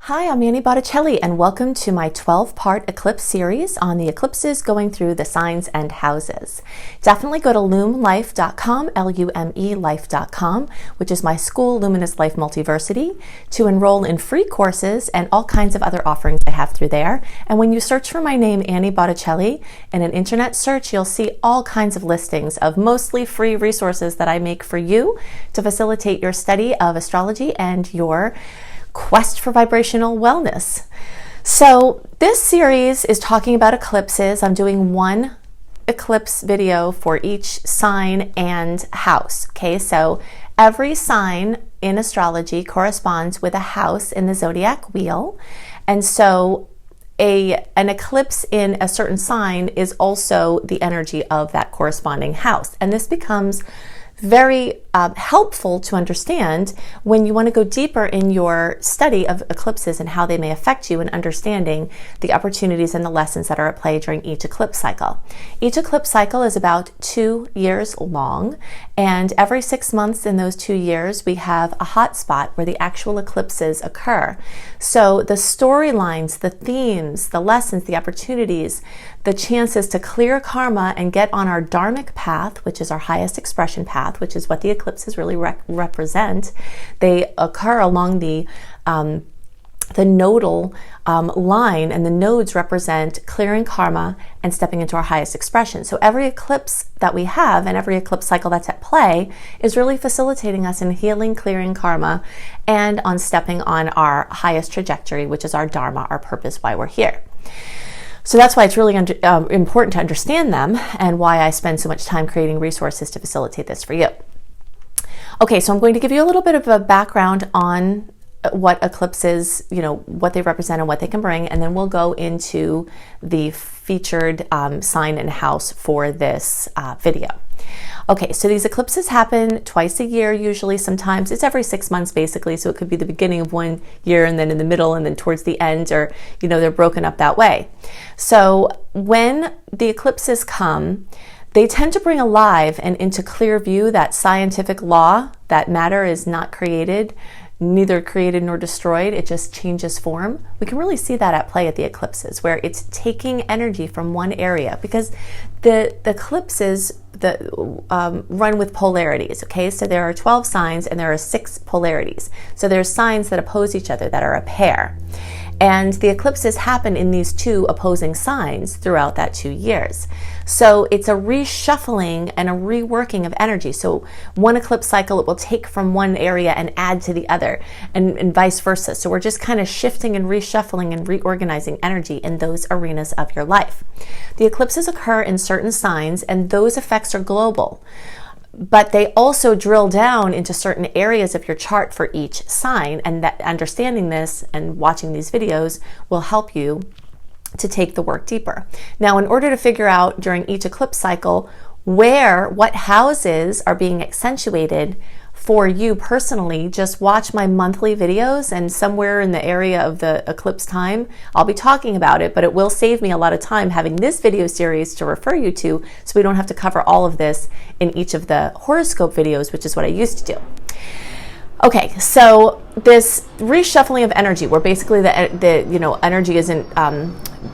Hi, I'm Annie Botticelli, and welcome to my 12-part eclipse series on the eclipses going through the signs and houses. Definitely go to lumelife.com, L-U-M-E life.com, which is my school, Luminous Life Multiversity, to enroll in free courses and all kinds of other offerings I have through there. And when you search for my name, Annie Botticelli, in an internet search, you'll see all kinds of listings of mostly free resources that I make for you to facilitate your study of astrology and your quest for vibrational wellness. So this series is talking about eclipses. I'm doing one eclipse video for each sign and house. Okay, so every sign in astrology corresponds with a house in the zodiac wheel. And so an eclipse in a certain sign is also the energy of that corresponding house. And this becomes very helpful to understand when you want to go deeper in your study of eclipses and how they may affect you, and understanding the opportunities and the lessons that are at play during each eclipse cycle. Each eclipse cycle is about 2 years long, and every 6 months in those 2 years we have a hot spot where the actual eclipses occur. So the storylines, the themes, the lessons, the opportunities, the chances to clear karma and get on our dharmic path, which is our highest expression path, which is what the eclipses really represent. They occur along the nodal line, and the nodes represent clearing karma and stepping into our highest expression. So every eclipse that we have and every eclipse cycle that's at play is really facilitating us in healing, clearing karma, and on stepping on our highest trajectory, which is our dharma, our purpose, why we're here. So that's why it's really important to understand them, and why I spend so much time creating resources to facilitate this for you. Okay, so I'm going to give you a little bit of a background on what eclipses, what they represent and what they can bring, and then we'll go into the featured sign and house for this video. Okay, so these eclipses happen twice a year usually. Sometimes it's every 6 months basically, so it could be the beginning of one year and then in the middle and then towards the end, or they're broken up that way. So when the eclipses come, they tend to bring alive and into clear view that scientific law that matter is not created, neither created nor destroyed, it just changes form. We can really see that at play at the eclipses, where it's taking energy from one area, because the eclipses run with polarities. Okay, so there are 12 signs and there are 6 polarities. So there's signs that oppose each other, that are a pair. And the eclipses happen in these 2 opposing signs throughout that 2 years. So it's a reshuffling and a reworking of energy. So one eclipse cycle, it will take from one area and add to the other, and vice versa. So we're just kind of shifting and reshuffling and reorganizing energy in those arenas of your life. The eclipses occur in certain signs, and those effects are global. But they also drill down into certain areas of your chart for each sign, and that understanding this and watching these videos will help you to take the work deeper. Now, in order to figure out during each eclipse cycle what houses are being accentuated for you personally, just watch my monthly videos, and somewhere in the area of the eclipse time, I'll be talking about it, but it will save me a lot of time having this video series to refer you to, so we don't have to cover all of this in each of the horoscope videos, which is what I used to do. Okay, so this reshuffling of energy, where basically the energy isn't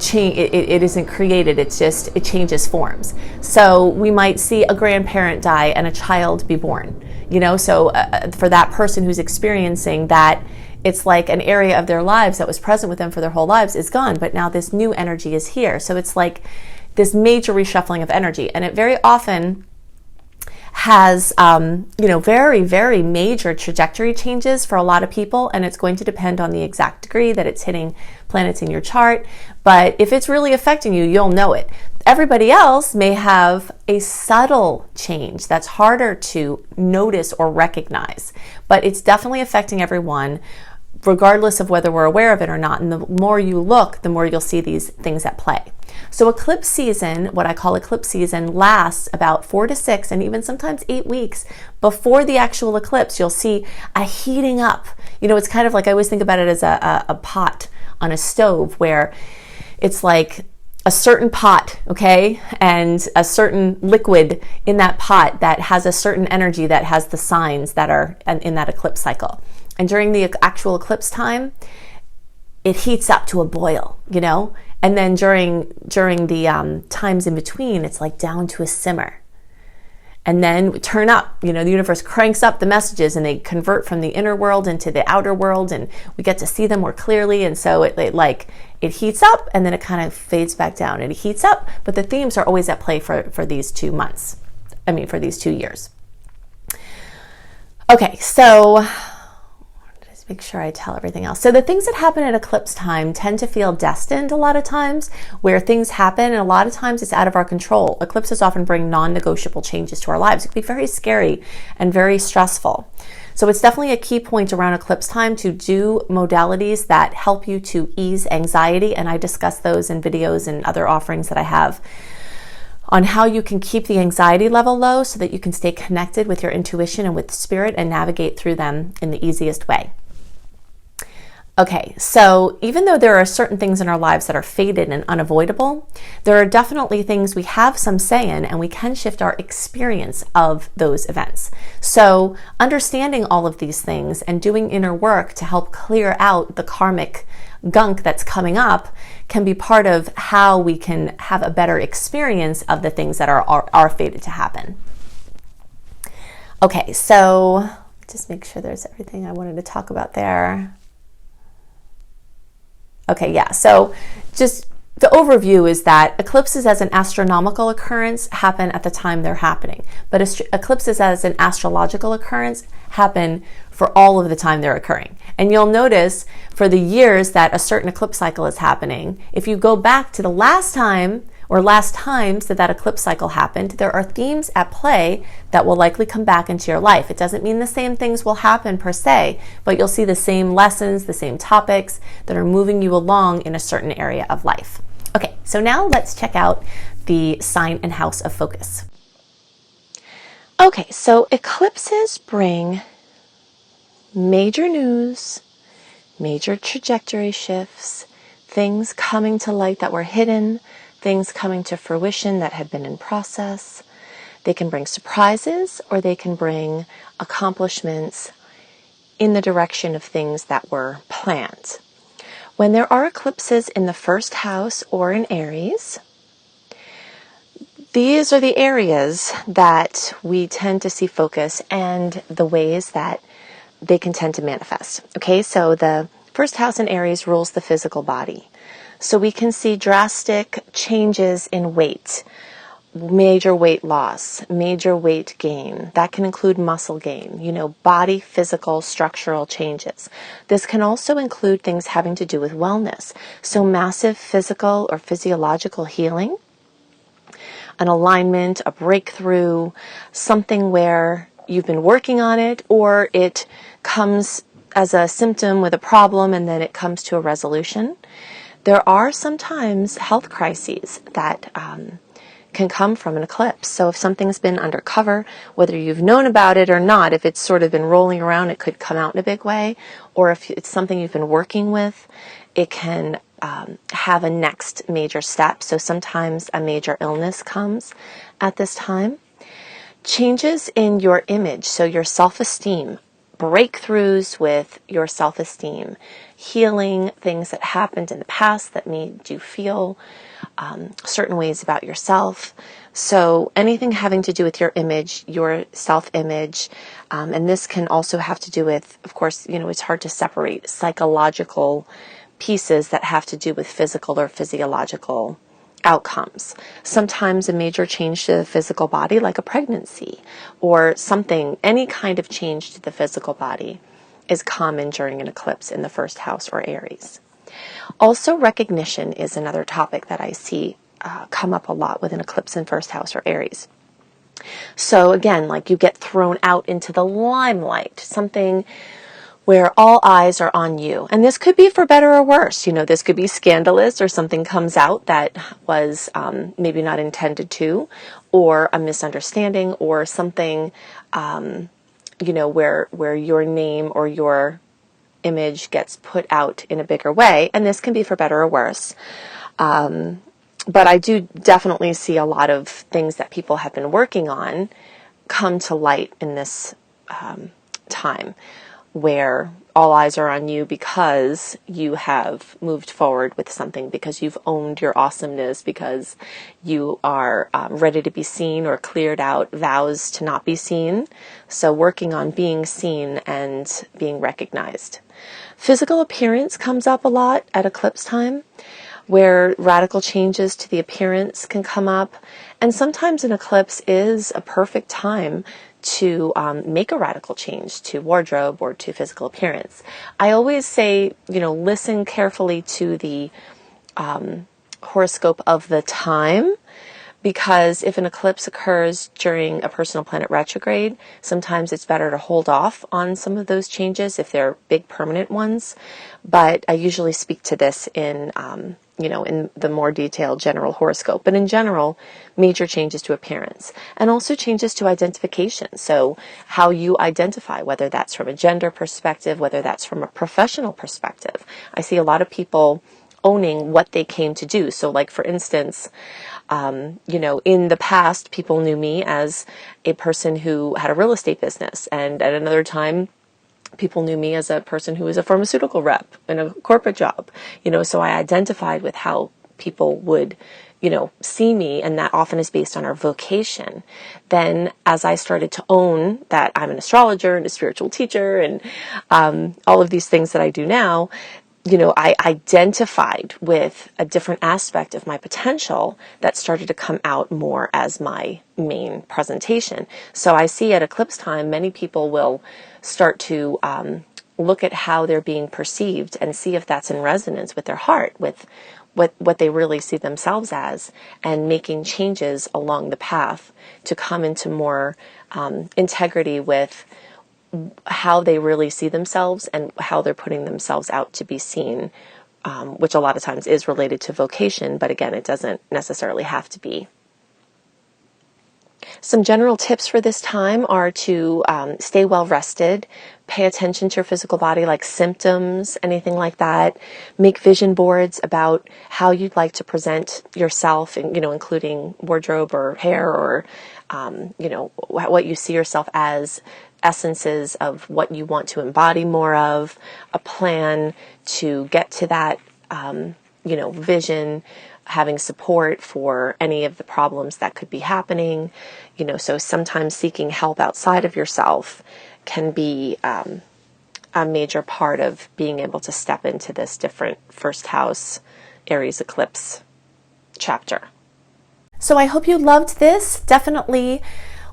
it isn't created, it changes forms. So we might see a grandparent die and a child be born. So for that person who's experiencing that, it's like an area of their lives that was present with them for their whole lives is gone, but now this new energy is here. So it's like this major reshuffling of energy, and it very often has very, very major trajectory changes for a lot of people, and it's going to depend on the exact degree that it's hitting planets in your chart. But if it's really affecting you, you'll know it. Everybody else may have a subtle change that's harder to notice or recognize, but it's definitely affecting everyone, regardless of whether we're aware of it or not. And the more you look, the more you'll see these things at play. So eclipse season, what I call eclipse season, lasts about 4 to 6 and even sometimes 8 weeks before the actual eclipse. You'll see a heating up. It's kind of like, I always think about it as a pot on a stove, where it's like a certain pot, okay, and a certain liquid in that pot that has a certain energy that has the signs that are in that eclipse cycle. And during the actual eclipse time, it heats up to a boil, you know? And then during the times in between, it's like down to a simmer. And then we turn up, you know, the universe cranks up the messages and they convert from the inner world into the outer world, and we get to see them more clearly. And so it heats up and then it kind of fades back down, and it heats up, but the themes are always at play for these 2 months. For these 2 years. Okay, so just make sure I tell everything else. So the things that happen at eclipse time tend to feel destined a lot of times, where things happen, and a lot of times it's out of our control. Eclipses often bring non-negotiable changes to our lives. It can be very scary and very stressful. So it's definitely a key point around eclipse time to do modalities that help you to ease anxiety, and I discuss those in videos and other offerings that I have on how you can keep the anxiety level low so that you can stay connected with your intuition and with spirit and navigate through them in the easiest way. Okay, so even though there are certain things in our lives that are fated and unavoidable, there are definitely things we have some say in, and we can shift our experience of those events. So understanding all of these things and doing inner work to help clear out the karmic gunk that's coming up can be part of how we can have a better experience of the things that are fated to happen. Okay, so just make sure there's everything I wanted to talk about there. Okay, yeah, so just the overview is that eclipses as an astronomical occurrence happen at the time they're happening, but eclipses as an astrological occurrence happen for all of the time they're occurring. And you'll notice for the years that a certain eclipse cycle is happening, if you go back to the last time or last times that eclipse cycle happened, there are themes at play that will likely come back into your life. It doesn't mean the same things will happen per se, but you'll see the same lessons, the same topics that are moving you along in a certain area of life. Okay, so now let's check out the sign and house of focus. Okay, so eclipses bring major news, major trajectory shifts, things coming to light that were hidden, things coming to fruition that had been in process. They can bring surprises, or they can bring accomplishments in the direction of things that were planned. When there are eclipses in the first house or in Aries, these are the areas that we tend to see focus and the ways that they can tend to manifest. Okay, so the first house in Aries rules the physical body. So we can see drastic changes in weight, major weight loss, major weight gain. That can include muscle gain, body, physical, structural changes. This can also include things having to do with wellness. So massive physical or physiological healing, an alignment, a breakthrough, something where you've been working on it, or it comes as a symptom with a problem and then it comes to a resolution. There are sometimes health crises that can come from an eclipse. So if something's been undercover, whether you've known about it or not, if it's sort of been rolling around, it could come out in a big way. Or if it's something you've been working with, it can have a next major step. So sometimes a major illness comes at this time. Changes in your image, so your self-esteem, breakthroughs with your self-esteem, healing things that happened in the past that made you feel certain ways about yourself. So anything having to do with your image, your self-image, and this can also have to do with, of course, it's hard to separate psychological pieces that have to do with physical or physiological outcomes. Sometimes a major change to the physical body, like a pregnancy or something, any kind of change to the physical body is common during an eclipse in the first house or Aries. Also, recognition is another topic that I see come up a lot with an eclipse in first house or Aries. So again, like you get thrown out into the limelight, something where all eyes are on you. And this could be for better or worse. This could be scandalous, or something comes out that was maybe not intended to, or a misunderstanding, or something, where your name or your image gets put out in a bigger way. And this can be for better or worse. But I do definitely see a lot of things that people have been working on come to light in this time. where all eyes are on you because you have moved forward with something, because you've owned your awesomeness, because you are ready to be seen or cleared out vows to not be seen. So working on being seen and being recognized. Physical appearance comes up a lot at eclipse time, where radical changes to the appearance can come up. And sometimes an eclipse is a perfect time to make a radical change to wardrobe or to physical appearance. I always say, listen carefully to the horoscope of the time, because if an eclipse occurs during a personal planet retrograde, sometimes it's better to hold off on some of those changes if they're big permanent ones. But I usually speak to this in the more detailed general horoscope. But in general, major changes to appearance and also changes to identification. So how you identify, whether that's from a gender perspective, whether that's from a professional perspective. I see a lot of people owning what they came to do. So like, for instance, in the past, people knew me as a person who had a real estate business. And at another time, people knew me as a person who was a pharmaceutical rep in a corporate job. So I identified with how people would, see me, and that often is based on our vocation. Then as I started to own that I'm an astrologer and a spiritual teacher and all of these things that I do now, I identified with a different aspect of my potential that started to come out more as my main presentation. So I see at eclipse time, many people will start to look at how they're being perceived and see if that's in resonance with their heart, with what they really see themselves as, and making changes along the path to come into more integrity with how they really see themselves and how they're putting themselves out to be seen, which a lot of times is related to vocation, but again, it doesn't necessarily have to be. Some general tips for this time are to stay well rested, pay attention to your physical body, like symptoms, anything like that. Make vision boards about how you'd like to present yourself, including wardrobe or hair or, what you see yourself as, essences of what you want to embody more of, a plan to get to that, vision, having support for any of the problems that could be happening. So sometimes seeking help outside of yourself can be a major part of being able to step into this different first house Aries eclipse chapter. So I hope you loved this. Definitely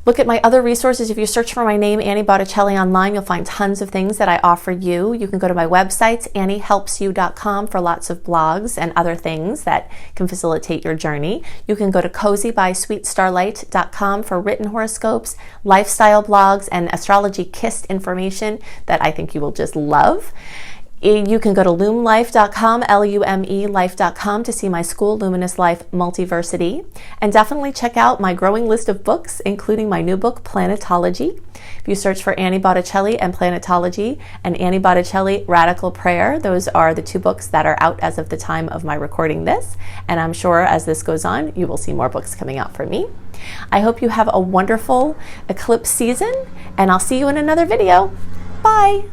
look at my other resources. If you search for my name, Annie Botticelli, online, you'll find tons of things that I offer you. You can go to my website, anniehelpsyou.com, for lots of blogs and other things that can facilitate your journey. You can go to cozybysweetstarlight.com for written horoscopes, lifestyle blogs, and astrology kissed information that I think you will just love. You can go to lumelife.com, L-U-M-E life.com, to see my school, Luminous Life Multiversity. And definitely check out my growing list of books, including my new book, PLANETOLOGY. If you search for Annie Botticelli and PLANETOLOGY and Annie Botticelli, Radical Prayer, those are the two books that are out as of the time of my recording this. And I'm sure as this goes on, you will see more books coming out from me. I hope you have a wonderful eclipse season, and I'll see you in another video. Bye!